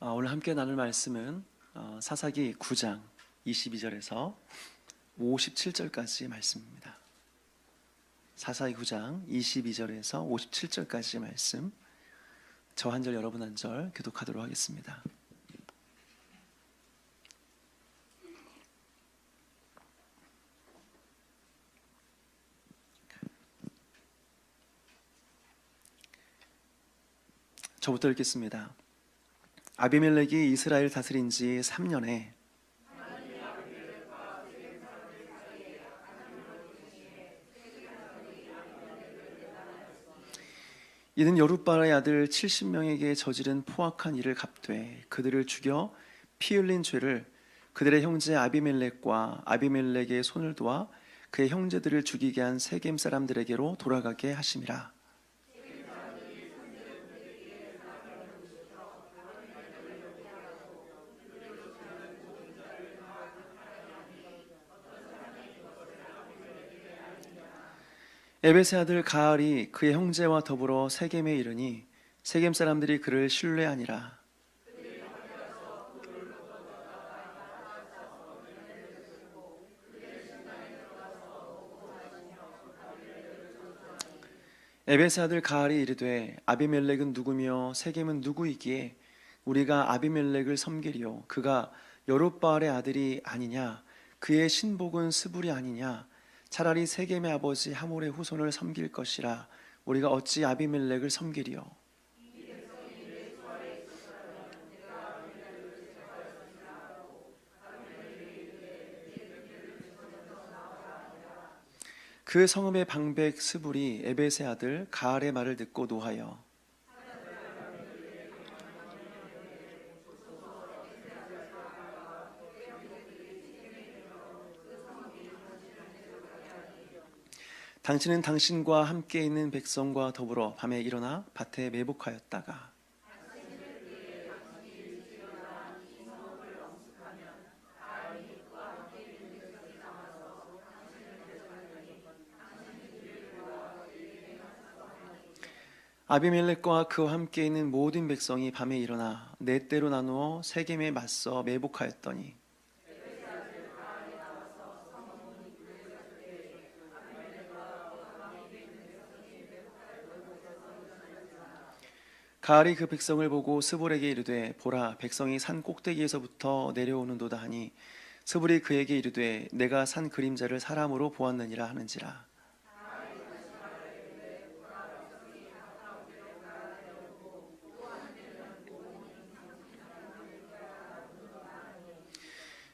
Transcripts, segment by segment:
오늘 함께 나눌 말씀은 사사기 9장 22절에서 57절까지 말씀입니다. 사사기 9장 22절에서 57절까지 말씀, 저 한 절 여러분 한 절 교독하도록 하겠습니다. 저부터 읽겠습니다. 아비멜렉이 이스라엘 다스린 지 3년에 이는 여룻바알의 아들 70명에게 저지른 포악한 일을 갚되 그들을 죽여 피 흘린 죄를 그들의 형제 아비멜렉과 아비멜렉의 손을 도와 그의 형제들을 죽이게 한 세겜 사람들에게로 돌아가게 하심이라. 에벳의 아들 가알이 그의 형제와 더불어 세겜에 이르니 세겜 사람들이 그를 신뢰하니라. 에벳의 아들 가알이 이르되 아비멜렉은 누구며 세겜은 누구이기에 우리가 아비멜렉을 섬기리요 그가 여룻바알의 아들이 아니냐 그의 신복은 스불이 아니냐 차라리 세겜의 아버지 하몰의 후손을 섬길 것이라 우리가 어찌 아비멜렉을 섬기리요. 그 성읍의 방백 스불이 에벳의 아들 가알의 말을 듣고 노하여 당신은 당신과 함께 있는 백성과 더불어 밤에 일어나 밭에 매복하였다가 아비멜렉과 그와 함께 있는 모든 백성이 밤에 일어나 네 때로 나누어 세겜에 맞서 매복하였더니 가알이 그 백성을 보고 스불에게 이르되 보라 백성이 산 꼭대기에서부터 내려오는도다 하니 스불이 그에게 이르되 내가 산 그림자를 사람으로 보았느니라 하는지라.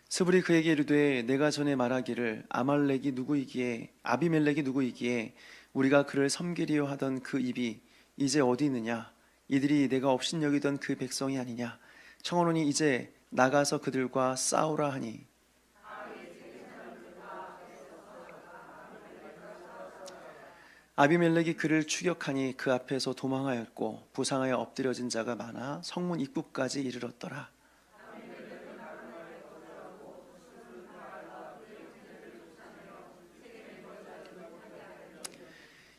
스불이 그에게 이르되 내가 전에 말하기를 아비멜렉이 누구이기에 우리가 그를 섬기리요 하던 그 입이 이제 어디 있느냐 이들이 내가 업신여기던 그 백성이 아니냐 청하노니 이제 나가서 그들과 싸우라 하니 아비멜렉이 그를 추격하니 그 앞에서 도망하였고 부상하여 엎드려진 자가 많아 성문 입구까지 이르렀더라.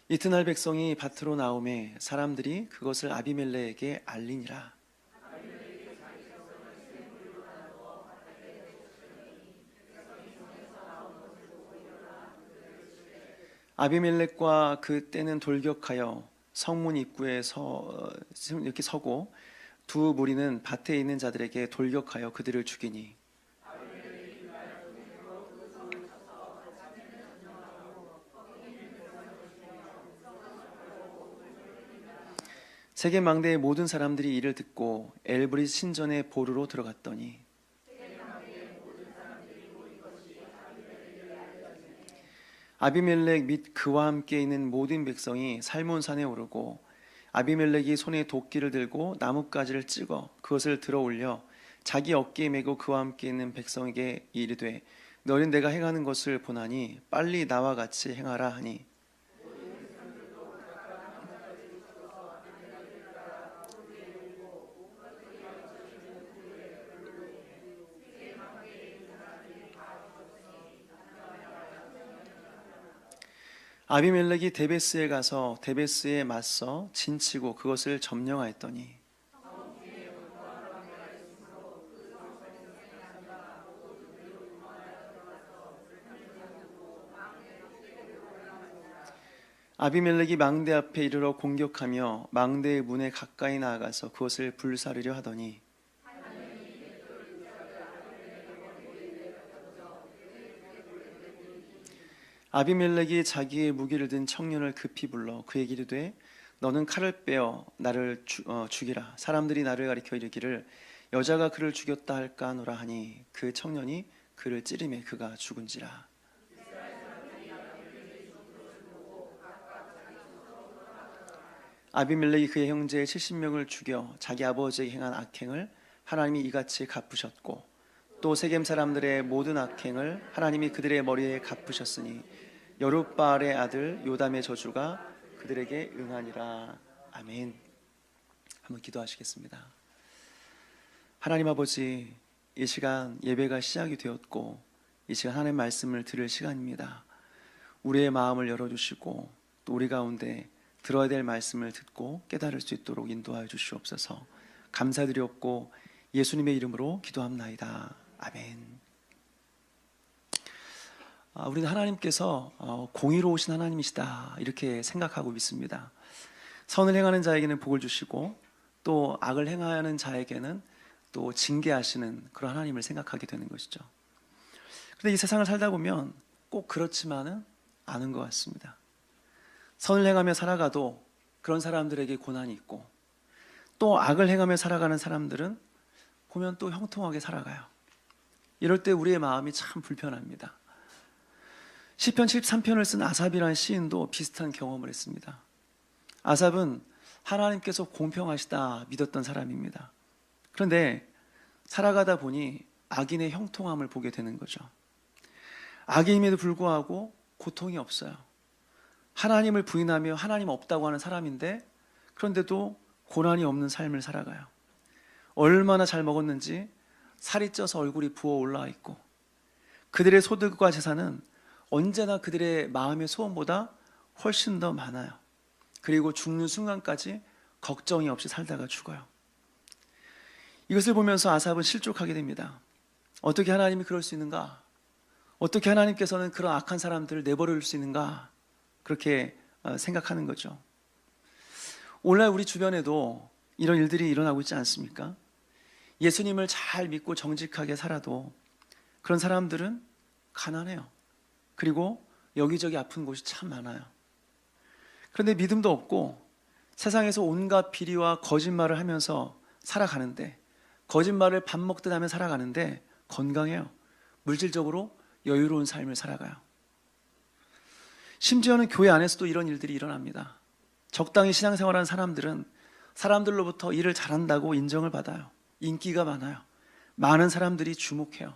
이튿날 백성이 밭으로 나오매 사람들이 그것을 아비멜렉에게 알리니라. 아비멜렉과 그 때는 돌격하여 성문 입구에 이렇게 서고 두 무리는 밭에 있는 자들에게 돌격하여 그들을 죽이니 세겜 망대의 모든 사람들이 이를 듣고 엘브릿 신전의 보루로 들어갔더니 아비멜렉 및 그와 함께 있는 모든 백성이 살몬산에 오르고 아비멜렉이 손에 도끼를 들고 나뭇가지를 찍어 그것을 들어 올려 자기 어깨에 메고 그와 함께 있는 백성에게 이르되 너는 내가 행하는 것을 보나니 빨리 나와 같이 행하라 하니 아비멜렉이 데베스에 가서 데베스에 맞서 진치고 그것을 점령하였더니 아비멜렉이 망대 앞에 이르러 공격하며 망대의 문에 가까이 나아가서 그것을 불사르려 하더니 아비멜렉이 자기의 무기를 든 청년을 급히 불러 그에게 이르되 너는 칼을 빼어 나를 죽이라. 사람들이 나를 가리켜 이르기를 여자가 그를 죽였다 할까 하노라 하니 그 청년이 그를 찌르매 그가 죽은지라. 아비멜렉이 그의 형제 70명을 죽여 자기 아버지에게 행한 악행을 하나님이 이같이 갚으셨고 또 세겜 사람들의 모든 악행을 하나님이 그들의 머리에 갚으셨으니 여룻바알의 아들 요담의 저주가 그들에게 응하니라. 아멘. 한번 기도하시겠습니다. 하나님 아버지, 이 시간 예배가 시작이 되었고 이 시간 하나님의 말씀을 들을 시간입니다. 우리의 마음을 열어주시고 또 우리 가운데 들어야 될 말씀을 듣고 깨달을 수 있도록 인도하여 주시옵소서. 감사드리옵고 예수님의 이름으로 기도합나이다. 아멘. 우리는 하나님께서 공의로우신 하나님이시다 이렇게 생각하고 믿습니다. 선을 행하는 자에게는 복을 주시고 또 악을 행하는 자에게는 또 징계하시는 그런 하나님을 생각하게 되는 것이죠. 그런데 이 세상을 살다 보면 꼭 그렇지만은 않은 것 같습니다. 선을 행하며 살아가도 그런 사람들에게 고난이 있고 또 악을 행하며 살아가는 사람들은 보면 또 형통하게 살아가요. 이럴 때 우리의 마음이 참 불편합니다. 시편 73편을 쓴 아삽이라는 시인도 비슷한 경험을 했습니다. 아삽은 하나님께서 공평하시다 믿었던 사람입니다. 그런데 살아가다 보니 악인의 형통함을 보게 되는 거죠. 악인임에도 불구하고 고통이 없어요. 하나님을 부인하며 하나님 없다고 하는 사람인데 그런데도 고난이 없는 삶을 살아가요. 얼마나 잘 먹었는지 살이 쪄서 얼굴이 부어 올라와 있고 그들의 소득과 재산은 언제나 그들의 마음의 소원보다 훨씬 더 많아요. 그리고 죽는 순간까지 걱정이 없이 살다가 죽어요. 이것을 보면서 아삽은 실족하게 됩니다. 어떻게 하나님이 그럴 수 있는가? 어떻게 하나님께서는 그런 악한 사람들을 내버려 둘 수 있는가? 그렇게 생각하는 거죠. 오늘날 우리 주변에도 이런 일들이 일어나고 있지 않습니까? 예수님을 잘 믿고 정직하게 살아도 그런 사람들은 가난해요. 그리고 여기저기 아픈 곳이 참 많아요. 그런데 믿음도 없고 세상에서 온갖 비리와 거짓말을 하면서 살아가는데 거짓말을 밥 먹듯 하며 살아가는데 건강해요. 물질적으로 여유로운 삶을 살아가요. 심지어는 교회 안에서도 이런 일들이 일어납니다. 적당히 신앙생활하는 사람들은 사람들로부터 일을 잘한다고 인정을 받아요. 인기가 많아요. 많은 사람들이 주목해요.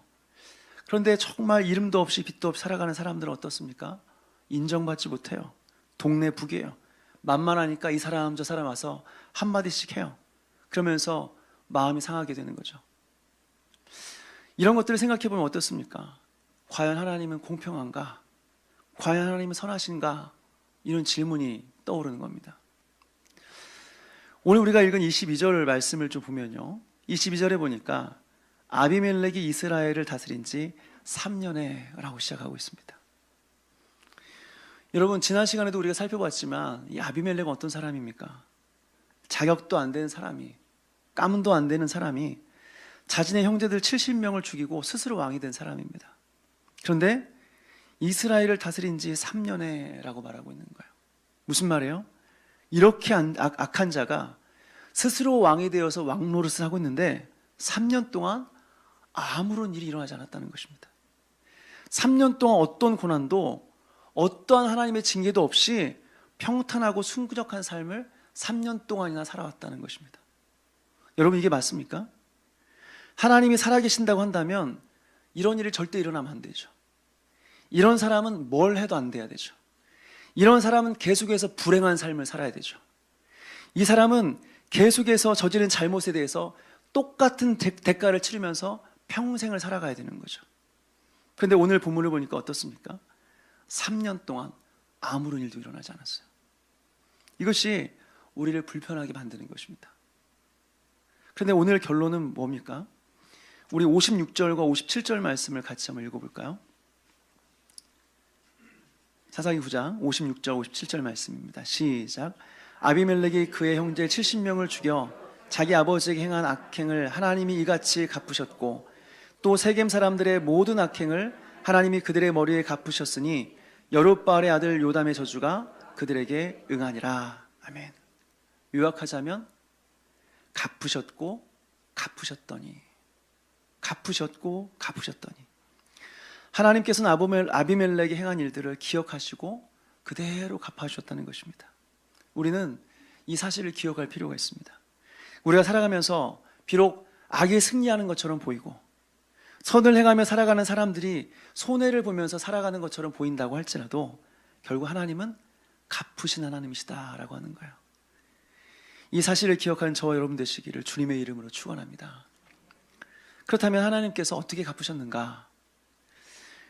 그런데 정말 이름도 없이 빛도 없이 살아가는 사람들은 어떻습니까? 인정받지 못해요. 동네 북이에요. 만만하니까 이 사람 저 사람 와서 한마디씩 해요. 그러면서 마음이 상하게 되는 거죠. 이런 것들을 생각해 보면 어떻습니까? 과연 하나님은 공평한가? 과연 하나님은 선하신가? 이런 질문이 떠오르는 겁니다. 오늘 우리가 읽은 22절 말씀을 좀 보면요, 22절에 보니까 아비멜렉이 이스라엘을 다스린 지 3년에 라고 시작하고 있습니다. 여러분, 지난 시간에도 우리가 살펴봤지만 이 아비멜렉은 어떤 사람입니까? 자격도 안 되는 사람이, 가문도 안 되는 사람이 자신의 형제들 70명을 죽이고 스스로 왕이 된 사람입니다. 그런데 이스라엘을 다스린 지 3년에 라고 말하고 있는 거예요. 무슨 말이에요? 이렇게 악한 자가 스스로 왕이 되어서 왕 노릇을 하고 있는데 3년 동안 아무런 일이 일어나지 않았다는 것입니다. 3년 동안 어떤 고난도 어떠한 하나님의 징계도 없이 평탄하고 순구적한 삶을 3년 동안이나 살아왔다는 것입니다. 여러분, 이게 맞습니까? 하나님이 살아계신다고 한다면 이런 일이 절대 일어나면 안 되죠. 이런 사람은 뭘 해도 안 돼야 되죠. 이런 사람은 계속해서 불행한 삶을 살아야 되죠. 이 사람은 계속해서 저지른 잘못에 대해서 똑같은 대가를 치르면서 평생을 살아가야 되는 거죠. 그런데 오늘 본문을 보니까 어떻습니까? 3년 동안 아무런 일도 일어나지 않았어요. 이것이 우리를 불편하게 만드는 것입니다. 그런데 오늘 결론은 뭡니까? 우리 56절과 57절 말씀을 같이 한번 읽어볼까요? 사사기 9장 56절 57절 말씀입니다. 시작. 아비멜렉이 그의 형제 70명을 죽여 자기 아버지에게 행한 악행을 하나님이 이같이 갚으셨고 또 세겜 사람들의 모든 악행을 하나님이 그들의 머리에 갚으셨으니 여룻바알의 아들 요담의 저주가 그들에게 응하니라. 아멘. 요약하자면 갚으셨고 갚으셨더니, 갚으셨고 갚으셨더니, 하나님께서는 아비멜렉이 행한 일들을 기억하시고 그대로 갚아주셨다는 것입니다. 우리는 이 사실을 기억할 필요가 있습니다. 우리가 살아가면서 비록 악이 승리하는 것처럼 보이고 선을 행하며 살아가는 사람들이 손해를 보면서 살아가는 것처럼 보인다고 할지라도 결국 하나님은 갚으신 하나님이시다라고 하는 거예요. 이 사실을 기억하는 저와 여러분 되시기를 주님의 이름으로 축원합니다. 그렇다면 하나님께서 어떻게 갚으셨는가?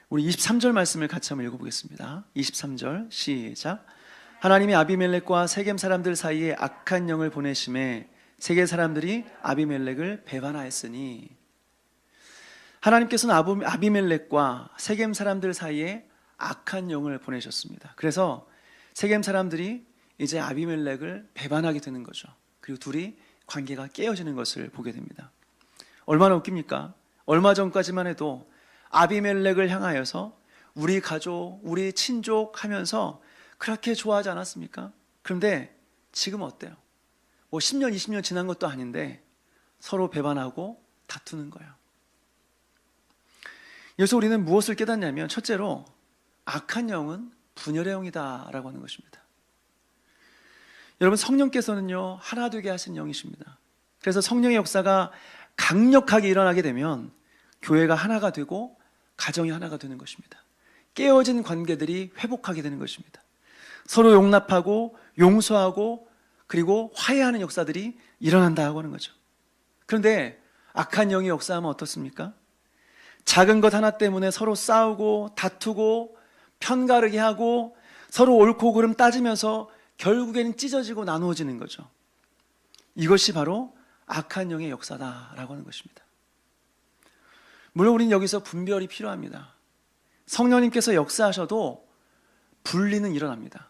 우리 23절 말씀을 같이 한번 읽어보겠습니다. 23절 시작. 하나님이 아비멜렉과 세겜 사람들 사이에 악한 영을 보내심에 세겜 사람들이 아비멜렉을 배반하였으니, 하나님께서는 아비멜렉과 세겜 사람들 사이에 악한 영을 보내셨습니다. 그래서 세겜 사람들이 이제 아비멜렉을 배반하게 되는 거죠. 그리고 둘이 관계가 깨어지는 것을 보게 됩니다. 얼마나 웃깁니까? 얼마 전까지만 해도 아비멜렉을 향하여서 우리 가족, 우리 친족 하면서 그렇게 좋아하지 않았습니까? 그런데 지금 어때요? 뭐 10년, 20년 지난 것도 아닌데 서로 배반하고 다투는 거예요. 여기서 우리는 무엇을 깨닫냐면, 첫째로 악한 영은 분열의 영이다라고 하는 것입니다. 여러분, 성령께서는요 하나 되게 하신 영이십니다. 그래서 성령의 역사가 강력하게 일어나게 되면 교회가 하나가 되고 가정이 하나가 되는 것입니다. 깨어진 관계들이 회복하게 되는 것입니다. 서로 용납하고 용서하고 그리고 화해하는 역사들이 일어난다고 하는 거죠. 그런데 악한 영이 역사하면 어떻습니까? 작은 것 하나 때문에 서로 싸우고 다투고 편가르게 하고 서로 옳고 그름 따지면서 결국에는 찢어지고 나누어지는 거죠. 이것이 바로 악한 영의 역사다라고 하는 것입니다. 물론 우리는 여기서 분별이 필요합니다. 성령님께서 역사하셔도 분리는 일어납니다.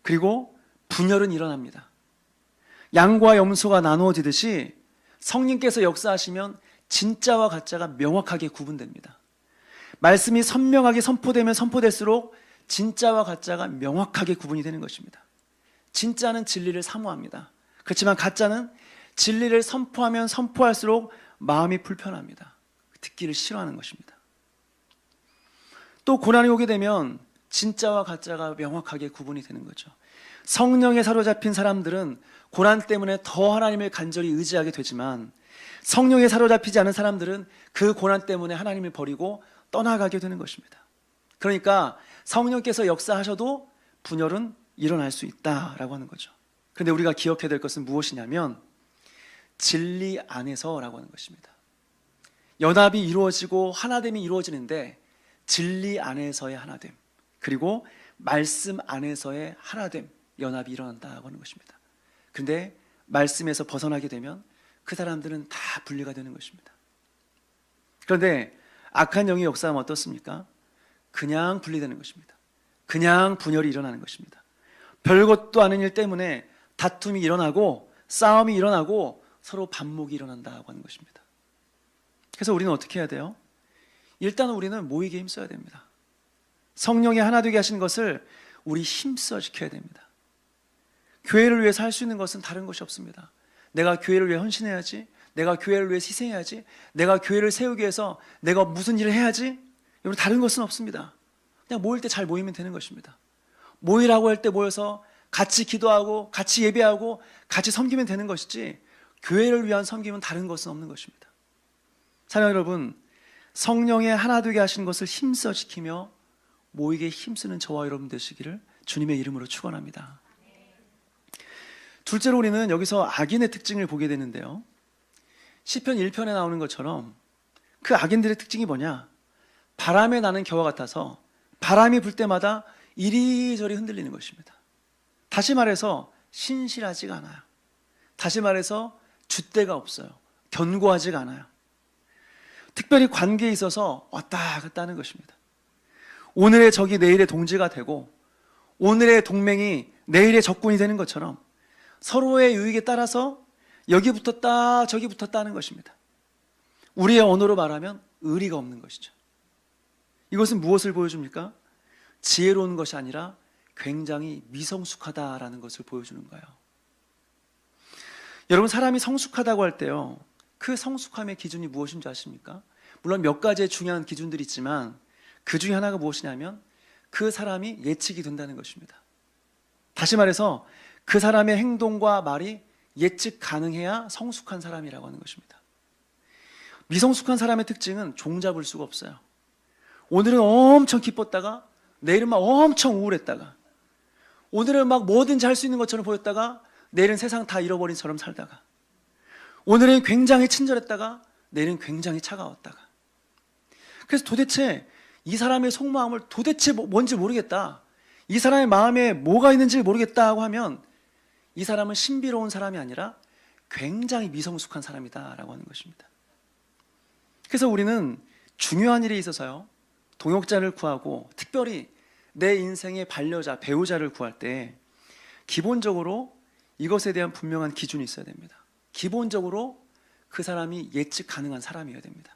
그리고 분열은 일어납니다. 양과 염소가 나누어지듯이 성령께서 역사하시면 진짜와 가짜가 명확하게 구분됩니다. 말씀이 선명하게 선포되면 선포될수록 진짜와 가짜가 명확하게 구분이 되는 것입니다. 진짜는 진리를 사모합니다. 그렇지만 가짜는 진리를 선포하면 선포할수록 마음이 불편합니다. 듣기를 싫어하는 것입니다. 또 고난이 오게 되면 진짜와 가짜가 명확하게 구분이 되는 거죠. 성령에 사로잡힌 사람들은 고난 때문에 더 하나님을 간절히 의지하게 되지만, 성령에 사로잡히지 않은 사람들은 그 고난 때문에 하나님을 버리고 떠나가게 되는 것입니다. 그러니까 성령께서 역사하셔도 분열은 일어날 수 있다라고 하는 거죠. 그런데 우리가 기억해야 될 것은 무엇이냐면 진리 안에서라고 하는 것입니다. 연합이 이루어지고 하나됨이 이루어지는데 진리 안에서의 하나됨, 그리고 말씀 안에서의 하나됨, 연합이 일어난다고 하는 것입니다. 그런데 말씀에서 벗어나게 되면 그 사람들은 다 분리가 되는 것입니다. 그런데 악한 영의 역사하면 어떻습니까? 그냥 분리되는 것입니다. 그냥 분열이 일어나는 것입니다. 별것도 아닌 일 때문에 다툼이 일어나고 싸움이 일어나고 서로 반목이 일어난다고 하는 것입니다. 그래서 우리는 어떻게 해야 돼요? 일단 우리는 모이게 힘써야 됩니다. 성령이 하나 되게 하신 것을 우리 힘써 지켜야 됩니다. 교회를 위해서 할 수 있는 것은 다른 것이 없습니다. 내가 교회를 위해 헌신해야지, 내가 교회를 위해 희생해야지, 내가 교회를 세우기 위해서 내가 무슨 일을 해야지, 여러분, 다른 것은 없습니다. 그냥 모일 때 잘 모이면 되는 것입니다. 모이라고 할 때 모여서 같이 기도하고 같이 예배하고 같이 섬기면 되는 것이지, 교회를 위한 섬김은 다른 것은 없는 것입니다. 사랑 여러분, 성령의 하나 되게 하신 것을 힘써 지키며 모이게 힘쓰는 저와 여러분 되시기를 주님의 이름으로 축원합니다. 둘째로 우리는 여기서 악인의 특징을 보게 되는데요, 시편 1편에 나오는 것처럼 그 악인들의 특징이 뭐냐? 바람에 나는 겨와 같아서 바람이 불 때마다 이리저리 흔들리는 것입니다. 다시 말해서 신실하지가 않아요. 다시 말해서 줏대가 없어요. 견고하지가 않아요. 특별히 관계에 있어서 왔다 갔다 하는 것입니다. 오늘의 적이 내일의 동지가 되고 오늘의 동맹이 내일의 적군이 되는 것처럼 서로의 유익에 따라서 여기 붙었다 저기 붙었다 하는 것입니다. 우리의 언어로 말하면 의리가 없는 것이죠. 이것은 무엇을 보여줍니까? 지혜로운 것이 아니라 굉장히 미성숙하다라는 것을 보여주는 거예요. 여러분, 사람이 성숙하다고 할 때요, 그 성숙함의 기준이 무엇인지 아십니까? 물론 몇 가지의 중요한 기준들이 있지만 그 중에 하나가 무엇이냐면 그 사람이 예측이 된다는 것입니다. 다시 말해서 그 사람의 행동과 말이 예측 가능해야 성숙한 사람이라고 하는 것입니다. 미성숙한 사람의 특징은 종잡을 수가 없어요. 오늘은 엄청 기뻤다가 내일은 막 엄청 우울했다가, 오늘은 막 뭐든지 할 수 있는 것처럼 보였다가 내일은 세상 다 잃어버린 처럼 살다가, 오늘은 굉장히 친절했다가 내일은 굉장히 차가웠다가. 그래서 도대체 이 사람의 속마음을 도대체 뭔지 모르겠다, 이 사람의 마음에 뭐가 있는지 모르겠다고 하면 이 사람은 신비로운 사람이 아니라 굉장히 미성숙한 사람이다라고 하는 것입니다. 그래서 우리는 중요한 일에 있어서요, 동역자를 구하고 특별히 내 인생의 반려자, 배우자를 구할 때 기본적으로 이것에 대한 분명한 기준이 있어야 됩니다. 기본적으로 그 사람이 예측 가능한 사람이어야 됩니다.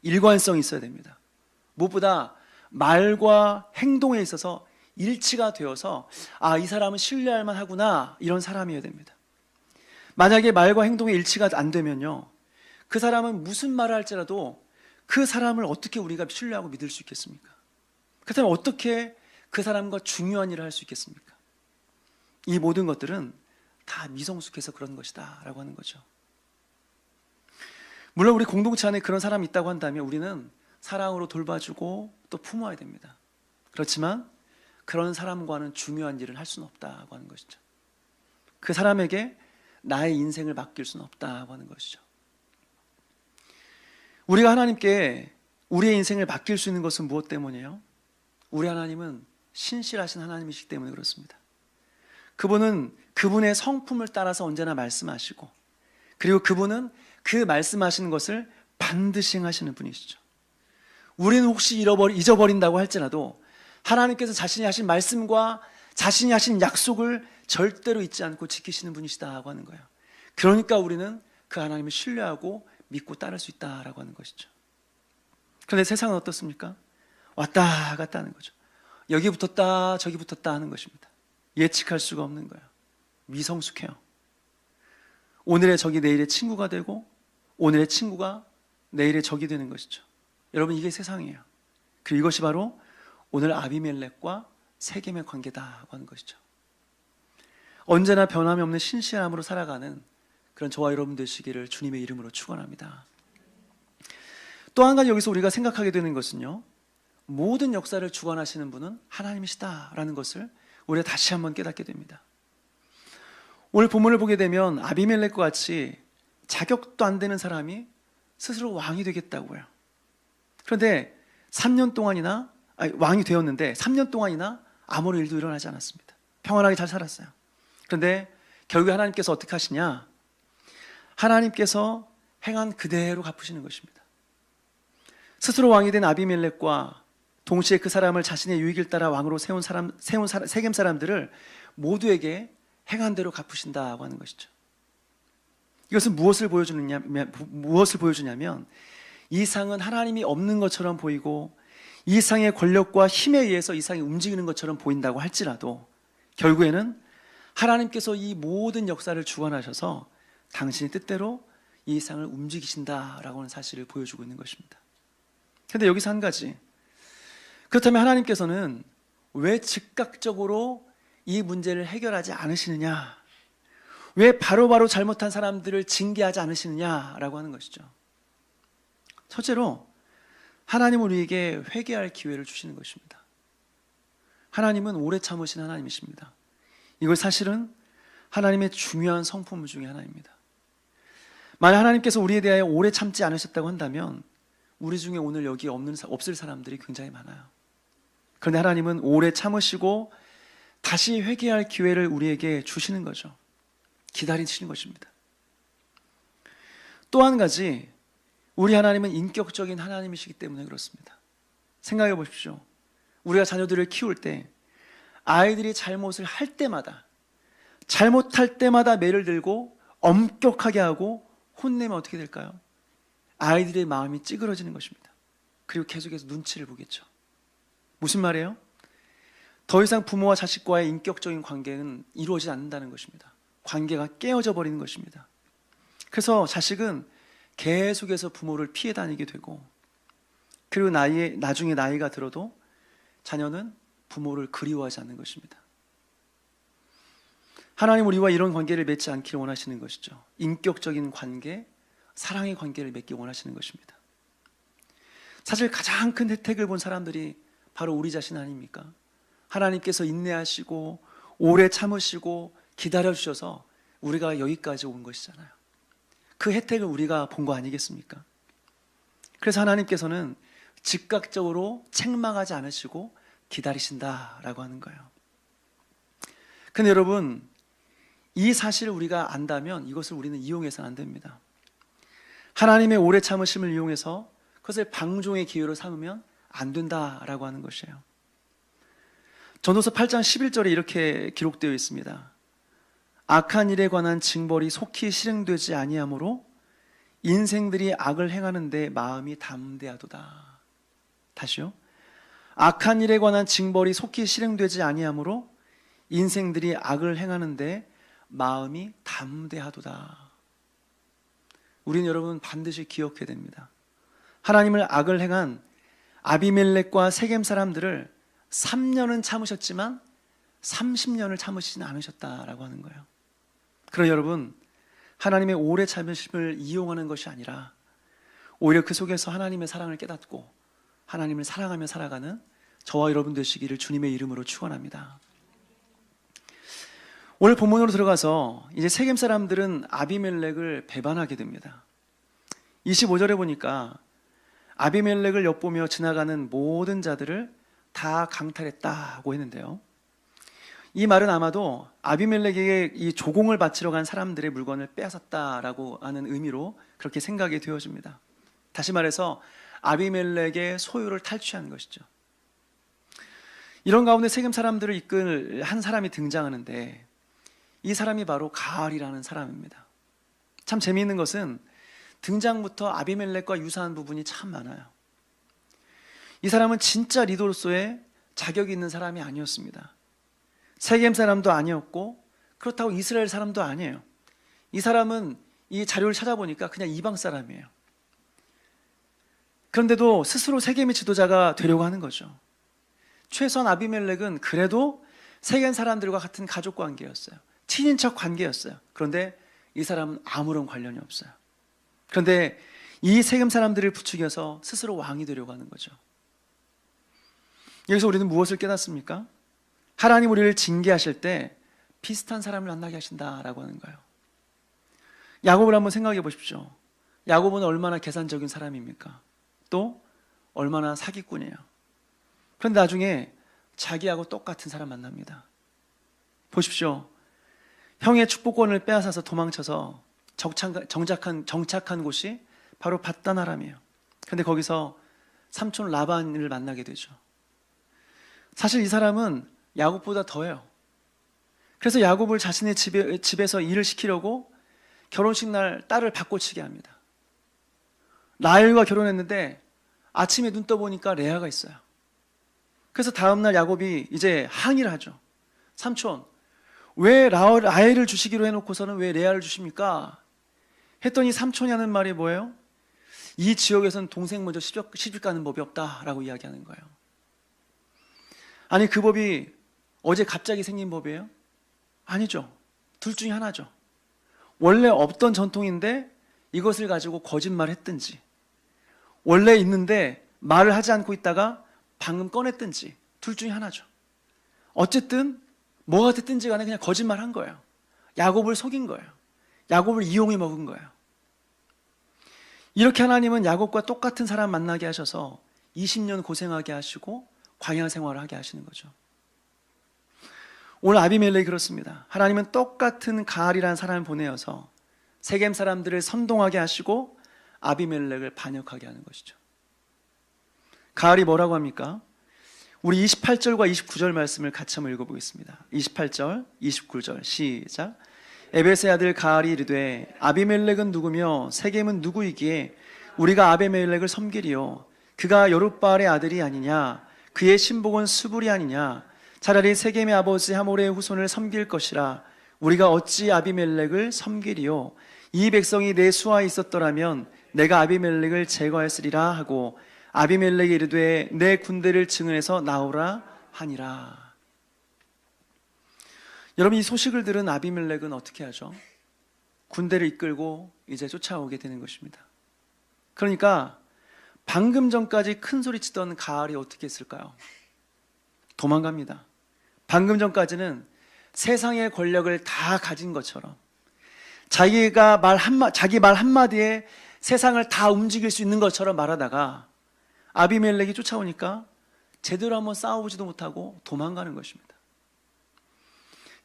일관성이 있어야 됩니다. 무엇보다 말과 행동에 있어서 일치가 되어서 이 사람은 신뢰할 만하구나, 이런 사람이어야 됩니다. 만약에 말과 행동의 일치가 안 되면요, 그 사람은 무슨 말을 할지라도 그 사람을 어떻게 우리가 신뢰하고 믿을 수 있겠습니까? 그렇다면 어떻게 그 사람과 중요한 일을 할 수 있겠습니까? 이 모든 것들은 다 미성숙해서 그런 것이다 라고 하는 거죠. 물론 우리 공동체 안에 그런 사람이 있다고 한다면 우리는 사랑으로 돌봐주고 또 품어야 됩니다. 그렇지만 그런 사람과는 중요한 일을 할 수는 없다고 하는 것이죠. 그 사람에게 나의 인생을 맡길 수는 없다고 하는 것이죠. 우리가 하나님께 우리의 인생을 맡길 수 있는 것은 무엇 때문이에요? 우리 하나님은 신실하신 하나님이시기 때문에 그렇습니다. 그분은 그분의 성품을 따라서 언제나 말씀하시고, 그리고 그분은 그 말씀하시는 것을 반드시 행하시는 분이시죠. 우리는 혹시 잊어버린다고 할지라도 하나님께서 자신이 하신 말씀과 자신이 하신 약속을 절대로 잊지 않고 지키시는 분이시다고 하는 거예요. 그러니까 우리는 그 하나님을 신뢰하고 믿고 따를 수 있다라고 하는 것이죠. 그런데 세상은 어떻습니까? 왔다 갔다 하는 거죠. 여기 붙었다 저기 붙었다 하는 것입니다. 예측할 수가 없는 거예요. 미성숙해요. 오늘의 적이 내일의 친구가 되고 오늘의 친구가 내일의 적이 되는 것이죠. 여러분, 이게 세상이에요. 그리고 이것이 바로 오늘 아비멜렉과 세겜의 관계다고 하는 것이죠. 언제나 변함이 없는 신실함으로 살아가는 그런 저와 여러분 되시기를 주님의 이름으로 축원합니다. 또 한 가지 여기서 우리가 생각하게 되는 것은요, 모든 역사를 주관하시는 분은 하나님이시다라는 것을 우리가 다시 한번 깨닫게 됩니다. 오늘 본문을 보게 되면 아비멜렉과 같이 자격도 안 되는 사람이 스스로 왕이 되겠다고요. 그런데 3년 동안이나 왕이 되었는데 3년 동안이나 아무런 일도 일어나지 않았습니다. 평안하게 잘 살았어요. 그런데 결국에 하나님께서 어떻게 하시냐? 하나님께서 행한 그대로 갚으시는 것입니다. 스스로 왕이 된 아비멜렉과 동시에 그 사람을 자신의 유익을 따라 왕으로 세운 세겜 사람들을 모두에게 행한 대로 갚으신다고 하는 것이죠. 이것은 무엇을 보여주냐면 이 상은 하나님이 없는 것처럼 보이고 이 상의 권력과 힘에 의해서 이 상이 움직이는 것처럼 보인다고 할지라도 결국에는 하나님께서 이 모든 역사를 주관하셔서 당신의 뜻대로 이 상을 움직이신다라고 하는 사실을 보여주고 있는 것입니다. 그런데 여기서 한 가지, 그렇다면 하나님께서는 왜 즉각적으로 이 문제를 해결하지 않으시느냐, 왜 바로바로 잘못한 사람들을 징계하지 않으시느냐라고 하는 것이죠. 첫째로 하나님은 우리에게 회개할 기회를 주시는 것입니다. 하나님은 오래 참으신 하나님이십니다. 이걸 사실은 하나님의 중요한 성품 중에 하나입니다. 만약 하나님께서 우리에 대하여 오래 참지 않으셨다고 한다면 우리 중에 오늘 여기 없을 사람들이 굉장히 많아요. 그런데 하나님은 오래 참으시고 다시 회개할 기회를 우리에게 주시는 거죠. 기다리시는 것입니다. 또 한 가지, 우리 하나님은 인격적인 하나님이시기 때문에 그렇습니다. 생각해 보십시오. 우리가 자녀들을 키울 때 아이들이 잘못을 할 때마다, 잘못할 때마다 매를 들고 엄격하게 하고 혼내면 어떻게 될까요? 아이들의 마음이 찌그러지는 것입니다. 그리고 계속해서 눈치를 보겠죠. 무슨 말이에요? 더 이상 부모와 자식과의 인격적인 관계는 이루어지지 않는다는 것입니다. 관계가 깨어져 버리는 것입니다. 그래서 자식은 계속해서 부모를 피해 다니게 되고, 그리고 나중에 나이가 들어도 자녀는 부모를 그리워하지 않는 것입니다. 하나님 우리와 이런 관계를 맺지 않기를 원하시는 것이죠. 인격적인 관계, 사랑의 관계를 맺기 원하시는 것입니다. 사실 가장 큰 혜택을 본 사람들이 바로 우리 자신 아닙니까? 하나님께서 인내하시고 오래 참으시고 기다려주셔서 우리가 여기까지 온 것이잖아요. 그 혜택을 우리가 본 거 아니겠습니까? 그래서 하나님께서는 즉각적으로 책망하지 않으시고 기다리신다라고 하는 거예요. 근데 여러분, 이 사실을 우리가 안다면 이것을 우리는 이용해서는 안 됩니다. 하나님의 오래 참으심을 이용해서 그것을 방종의 기회로 삼으면 안 된다라고 하는 것이에요. 전도서 8장 11절에 이렇게 기록되어 있습니다. 악한 일에 관한 징벌이 속히 실행되지 아니하므로 인생들이 악을 행하는데 마음이 담대하도다. 다시요. 악한 일에 관한 징벌이 속히 실행되지 아니하므로 인생들이 악을 행하는데 마음이 담대하도다. 우리는 여러분 반드시 기억해야 됩니다. 하나님을 악을 행한 아비멜렉과 세겜 사람들을 3년은 참으셨지만 30년을 참으시진 않으셨다라고 하는 거예요. 그러나 여러분, 하나님의 오래 참으심을 이용하는 것이 아니라 오히려 그 속에서 하나님의 사랑을 깨닫고 하나님을 사랑하며 살아가는 저와 여러분 되시기를 주님의 이름으로 축원합니다. 오늘 본문으로 들어가서 이제 세겜 사람들은 아비멜렉을 배반하게 됩니다. 25절에 보니까 아비멜렉을 엿보며 지나가는 모든 자들을 다 강탈했다고 했는데요. 이 말은 아마도 아비멜렉에게 이 조공을 바치러 간 사람들의 물건을 빼앗았다라고 하는 의미로 그렇게 생각이 되어집니다. 다시 말해서 아비멜렉의 소유를 탈취한 것이죠. 이런 가운데 세겜 사람들을 이끌 한 사람이 등장하는데 이 사람이 바로 가알이라는 사람입니다. 참 재미있는 것은 등장부터 아비멜렉과 유사한 부분이 참 많아요. 이 사람은 진짜 리더로서의 자격이 있는 사람이 아니었습니다. 세겜 사람도 아니었고 그렇다고 이스라엘 사람도 아니에요. 이 사람은 이 자료를 찾아보니까 그냥 이방 사람이에요. 그런데도 스스로 세겜의 지도자가 되려고 하는 거죠. 최소한 아비멜렉은 그래도 세겜 사람들과 같은 가족 관계였어요. 친인척 관계였어요. 그런데 이 사람은 아무런 관련이 없어요. 그런데 이 세겜 사람들을 부추겨서 스스로 왕이 되려고 하는 거죠. 여기서 우리는 무엇을 깨닫습니까? 하나님 우리를 징계하실 때 비슷한 사람을 만나게 하신다라고 하는 거예요. 야곱을 한번 생각해 보십시오. 야곱은 얼마나 계산적인 사람입니까? 또 얼마나 사기꾼이에요. 그런데 나중에 자기하고 똑같은 사람 만납니다. 보십시오. 형의 축복권을 빼앗아서 도망쳐서 정착한 곳이 바로 밧단아람이에요. 그런데 거기서 삼촌 라반을 만나게 되죠. 사실 이 사람은 야곱보다 더해요. 그래서 야곱을 자신의 집에서 일을 시키려고 결혼식 날 딸을 바꿔치게 합니다. 라헬과 결혼했는데 아침에 눈 떠보니까 레아가 있어요. 그래서 다음날 야곱이 이제 항의를 하죠. 삼촌, 왜 라헬을 주시기로 해놓고서는 왜 레아를 주십니까? 했더니 삼촌이 하는 말이 뭐예요? 이 지역에서는 동생 먼저 시집 가는 법이 없다라고 이야기하는 거예요. 아니 그 법이 어제 갑자기 생긴 법이에요? 아니죠. 둘 중에 하나죠. 원래 없던 전통인데 이것을 가지고 거짓말했든지, 원래 있는데 말을 하지 않고 있다가 방금 꺼냈든지, 둘 중에 하나죠. 어쨌든 뭐가 됐든지 간에 그냥 거짓말한 거예요. 야곱을 속인 거예요. 야곱을 이용해 먹은 거예요. 이렇게 하나님은 야곱과 똑같은 사람 만나게 하셔서 20년 고생하게 하시고 광야 생활을 하게 하시는 거죠. 오늘 아비멜렉이 그렇습니다. 하나님은 똑같은 가알이라는 사람을 보내어서 세겜 사람들을 선동하게 하시고 아비멜렉을 반역하게 하는 것이죠. 가알이 뭐라고 합니까? 우리 28절과 29절 말씀을 같이 한번 읽어보겠습니다. 28절, 29절 시작. 에벳의 아들 가알이 이르되 아비멜렉은 누구며 세겜은 누구이기에 우리가 아비멜렉을 섬기리요 그가 여룻바알의 아들이 아니냐 그의 신복은 수불이 아니냐 차라리 세겜의 아버지 하몰의 후손을 섬길 것이라 우리가 어찌 아비멜렉을 섬기리요 이 백성이 내 수하에 있었더라면 내가 아비멜렉을 제거했으리라 하고 아비멜렉이 이르되 내 군대를 증언해서 나오라 하니라. 여러분, 이 소식을 들은 아비멜렉은 어떻게 하죠? 군대를 이끌고 이제 쫓아오게 되는 것입니다. 그러니까 방금 전까지 큰 소리 치던 가알이 어떻게 했을까요? 도망갑니다. 방금 전까지는 세상의 권력을 다 가진 것처럼 자기 말 한마디에 세상을 다 움직일 수 있는 것처럼 말하다가 아비멜렉이 쫓아오니까 제대로 한번 싸워보지도 못하고 도망가는 것입니다.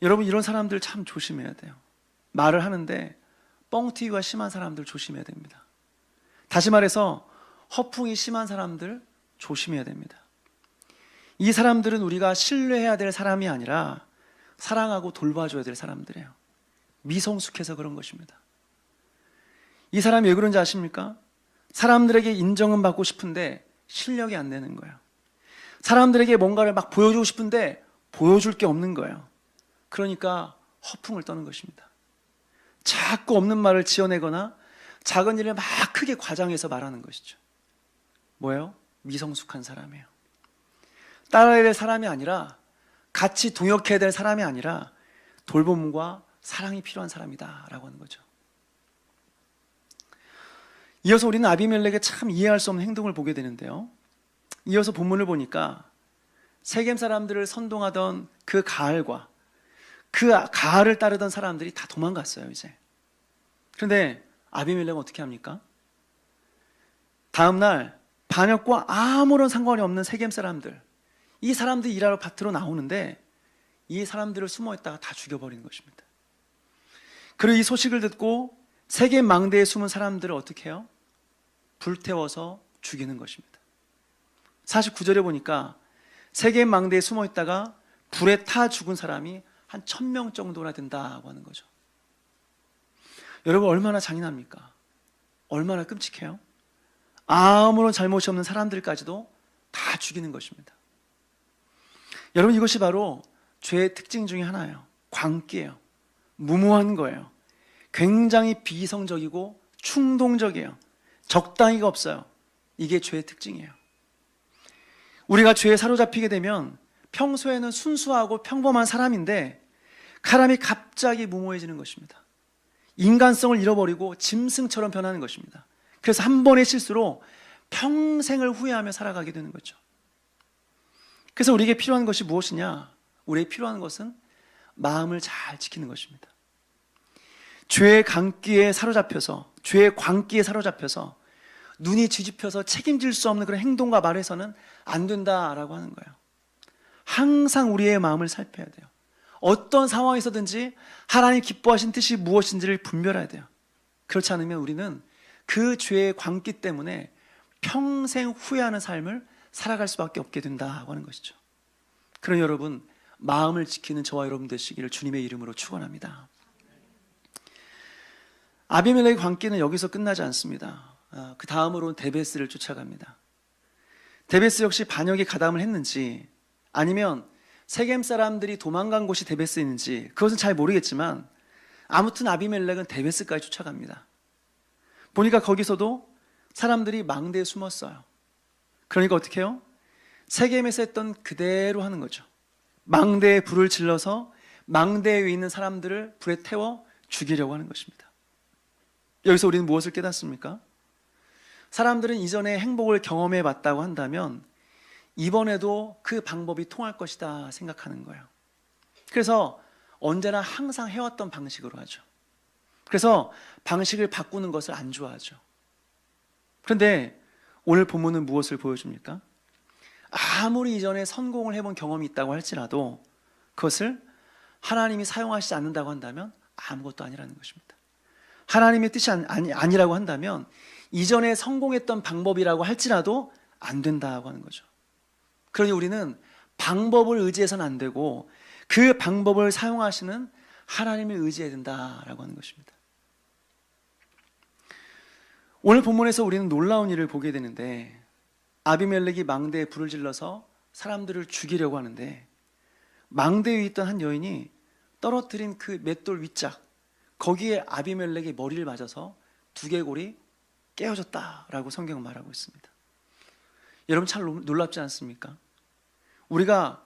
여러분, 이런 사람들 참 조심해야 돼요. 말을 하는데 뻥튀기가 심한 사람들 조심해야 됩니다. 다시 말해서 허풍이 심한 사람들 조심해야 됩니다. 이 사람들은 우리가 신뢰해야 될 사람이 아니라 사랑하고 돌봐줘야 될 사람들이에요. 미성숙해서 그런 것입니다. 이 사람이 왜 그런지 아십니까? 사람들에게 인정은 받고 싶은데 실력이 안 되는 거예요. 사람들에게 뭔가를 막 보여주고 싶은데 보여줄 게 없는 거예요. 그러니까 허풍을 떠는 것입니다. 자꾸 없는 말을 지어내거나 작은 일을 막 크게 과장해서 말하는 것이죠. 뭐예요? 미성숙한 사람이에요. 따라야 될 사람이 아니라, 같이 동역해야 될 사람이 아니라 돌봄과 사랑이 필요한 사람이다 라고 하는 거죠. 이어서 우리는 아비멜렉의 참 이해할 수 없는 행동을 보게 되는데요, 이어서 본문을 보니까 세겜 사람들을 선동하던 그 가알과 그 가알을 따르던 사람들이 다 도망갔어요. 이제 그런데 아비멜렉은 어떻게 합니까? 다음날 반역과 아무런 상관이 없는 세겜 사람들, 이 사람들이 일하러 밭으로 나오는데 이 사람들을 숨어있다가 다 죽여버리는 것입니다. 그리고 이 소식을 듣고 세겜 망대에 숨은 사람들을 어떻게 해요? 불태워서 죽이는 것입니다. 49절에 보니까 세겜 망대에 숨어있다가 불에 타 죽은 사람이 한 1000명 정도나 된다고 하는 거죠. 여러분, 얼마나 잔인합니까? 얼마나 끔찍해요? 아무런 잘못이 없는 사람들까지도 다 죽이는 것입니다. 여러분, 이것이 바로 죄의 특징 중에 하나예요. 광기예요. 무모한 거예요. 굉장히 비이성적이고 충동적이에요. 적당히가 없어요. 이게 죄의 특징이에요. 우리가 죄에 사로잡히게 되면 평소에는 순수하고 평범한 사람인데 사람이 갑자기 무모해지는 것입니다. 인간성을 잃어버리고 짐승처럼 변하는 것입니다. 그래서 한 번의 실수로 평생을 후회하며 살아가게 되는 거죠. 그래서 우리에게 필요한 것이 무엇이냐? 우리에게 필요한 것은 마음을 잘 지키는 것입니다. 죄의 광기에 사로잡혀서 눈이 뒤집혀서 책임질 수 없는 그런 행동과 말에서는 안 된다라고 하는 거예요. 항상 우리의 마음을 살펴야 돼요. 어떤 상황에서든지 하나님 기뻐하신 뜻이 무엇인지를 분별해야 돼요. 그렇지 않으면 우리는 그 죄의 광기 때문에 평생 후회하는 삶을 살아갈 수밖에 없게 된다고 하는 것이죠. 그럼 여러분, 마음을 지키는 저와 여러분 되시기를 주님의 이름으로 축원합니다. 아비멜렉의 광기는 여기서 끝나지 않습니다. 그 다음으로는 데베스를 쫓아갑니다. 데베스 역시 반역에 가담을 했는지 아니면 세겜 사람들이 도망간 곳이 데베스인지 그것은 잘 모르겠지만 아무튼 아비멜렉은 데베스까지 쫓아갑니다. 보니까 거기서도 사람들이 망대에 숨었어요. 그러니까 어떻게 해요? 세겜에서 했던 그대로 하는 거죠. 망대에 불을 질러서 망대에 있는 사람들을 불에 태워 죽이려고 하는 것입니다. 여기서 우리는 무엇을 깨닫습니까? 사람들은 이전에 행복을 경험해 봤다고 한다면 이번에도 그 방법이 통할 것이다 생각하는 거예요. 그래서 언제나 항상 해왔던 방식으로 하죠. 그래서 방식을 바꾸는 것을 안 좋아하죠. 그런데 오늘 본문은 무엇을 보여줍니까? 아무리 이전에 성공을 해본 경험이 있다고 할지라도 그것을 하나님이 사용하시지 않는다고 한다면 아무것도 아니라는 것입니다. 하나님의 뜻이 아니라고 한다면 이전에 성공했던 방법이라고 할지라도 안 된다고 하는 거죠. 그러니 우리는 방법을 의지해서는 안 되고 그 방법을 사용하시는 하나님을 의지해야 된다라고 하는 것입니다. 오늘 본문에서 우리는 놀라운 일을 보게 되는데, 아비멜렉이 망대에 불을 질러서 사람들을 죽이려고 하는데, 망대 위에 있던 한 여인이 떨어뜨린 그 맷돌 윗짝, 거기에 아비멜렉의 머리를 맞아서 두개골이 깨어졌다라고 성경은 말하고 있습니다. 여러분 참 놀랍지 않습니까? 우리가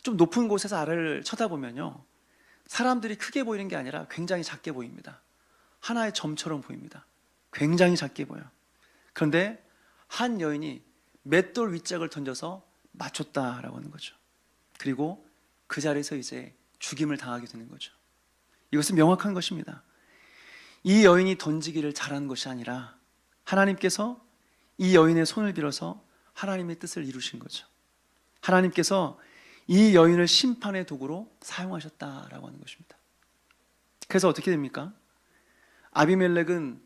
좀 높은 곳에서 아래를 쳐다보면요, 사람들이 크게 보이는 게 아니라 굉장히 작게 보입니다. 하나의 점처럼 보입니다. 굉장히 작게 보여요. 그런데 한 여인이 맷돌 윗짝을 던져서 맞췄다라고 하는 거죠. 그리고 그 자리에서 이제 죽임을 당하게 되는 거죠. 이것은 명확한 것입니다. 이 여인이 던지기를 잘한 것이 아니라 하나님께서 이 여인의 손을 빌어서 하나님의 뜻을 이루신 거죠. 하나님께서 이 여인을 심판의 도구로 사용하셨다라고 하는 것입니다. 그래서 어떻게 됩니까? 아비멜렉은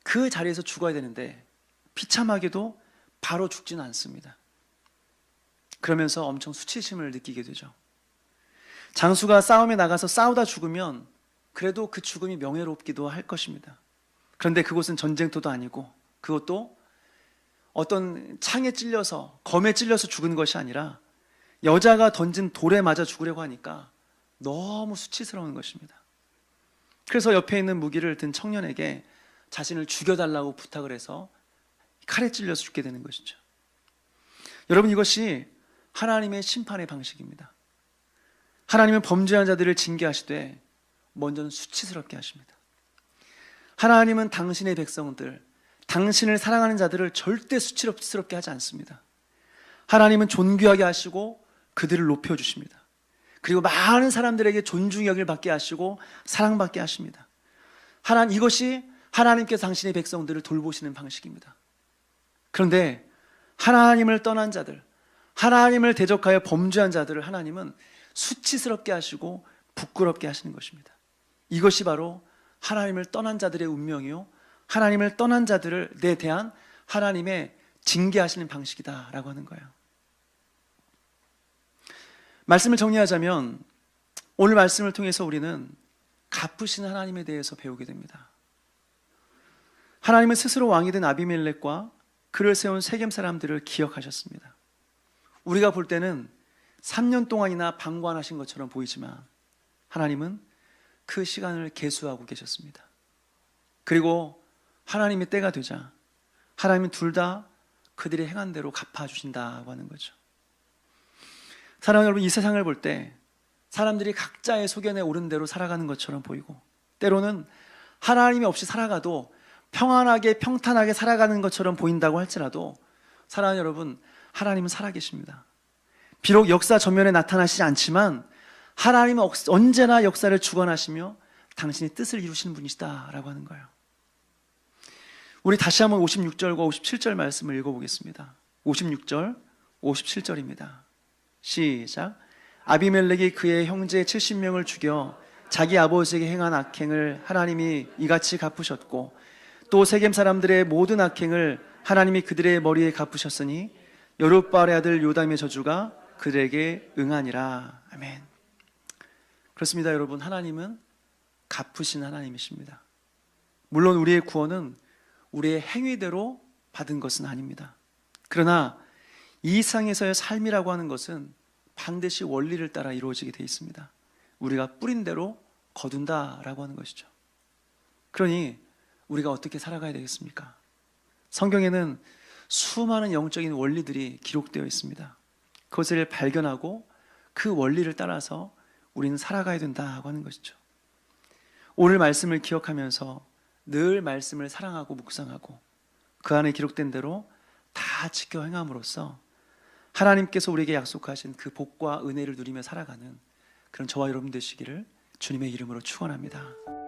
그 자리에서 죽어야 되는데 비참하게도 바로 죽지는 않습니다. 그러면서 엄청 수치심을 느끼게 되죠. 장수가 싸움에 나가서 싸우다 죽으면 그래도 그 죽음이 명예롭기도 할 것입니다. 그런데 그곳은 전쟁터도 아니고, 그것도 어떤 창에 찔려서, 검에 찔려서 죽은 것이 아니라 여자가 던진 돌에 맞아 죽으려고 하니까 너무 수치스러운 것입니다. 그래서 옆에 있는 무기를 든 청년에게 자신을 죽여달라고 부탁을 해서 칼에 찔려서 죽게 되는 것이죠. 여러분, 이것이 하나님의 심판의 방식입니다. 하나님은 범죄한 자들을 징계하시되 먼저는 수치스럽게 하십니다. 하나님은 당신의 백성들, 당신을 사랑하는 자들을 절대 수치스럽게 하지 않습니다. 하나님은 존귀하게 하시고 그들을 높여주십니다. 그리고 많은 사람들에게 존중의 여길 받게 하시고 사랑받게 하십니다. 이것이 하나님께서 당신의 백성들을 돌보시는 방식입니다. 그런데 하나님을 떠난 자들, 하나님을 대적하여 범죄한 자들을 하나님은 수치스럽게 하시고 부끄럽게 하시는 것입니다. 이것이 바로 하나님을 떠난 자들의 운명이요, 하나님을 떠난 자들에 대한 하나님의 징계하시는 방식이다라고 하는 거예요. 말씀을 정리하자면 오늘 말씀을 통해서 우리는 갚으신 하나님에 대해서 배우게 됩니다. 하나님은 스스로 왕이 된 아비멜렉과 그를 세운 세겜 사람들을 기억하셨습니다. 우리가 볼 때는 3년 동안이나 방관하신 것처럼 보이지만 하나님은 그 시간을 계수하고 계셨습니다. 그리고 하나님의 때가 되자 하나님은 둘 다 그들의 행한 대로 갚아주신다고 하는 거죠. 사랑하는 여러분, 이 세상을 볼 때 사람들이 각자의 소견에 오른 대로 살아가는 것처럼 보이고, 때로는 하나님이 없이 살아가도 평안하게 평탄하게 살아가는 것처럼 보인다고 할지라도, 사랑하는 여러분, 하나님은 살아계십니다. 비록 역사 전면에 나타나시지 않지만 하나님은 언제나 역사를 주관하시며 당신의 뜻을 이루시는 분이시다라고 하는 거예요. 우리 다시 한번 56절과 57절 말씀을 읽어보겠습니다. 56절, 57절입니다. 시작. 아비멜렉이 그의 형제 70명을 죽여 자기 아버지에게 행한 악행을 하나님이 이같이 갚으셨고, 또 세겜 사람들의 모든 악행을 하나님이 그들의 머리에 갚으셨으니 여룻바알의 아들 요담의 저주가 그들에게 응하니라. 아멘. 그렇습니다, 여러분. 하나님은 갚으신 하나님이십니다. 물론 우리의 구원은 우리의 행위대로 받은 것은 아닙니다. 그러나 이 세상에서의 삶이라고 하는 것은 반드시 원리를 따라 이루어지게 되어 있습니다. 우리가 뿌린 대로 거둔다라고 하는 것이죠. 그러니 우리가 어떻게 살아가야 되겠습니까? 성경에는 수많은 영적인 원리들이 기록되어 있습니다. 그것을 발견하고 그 원리를 따라서 우리는 살아가야 된다고 하는 것이죠. 오늘 말씀을 기억하면서 늘 말씀을 사랑하고 묵상하고 그 안에 기록된 대로 다 지켜 행함으로써 하나님께서 우리에게 약속하신 그 복과 은혜를 누리며 살아가는 그런 저와 여러분 되시기를 주님의 이름으로 축원합니다.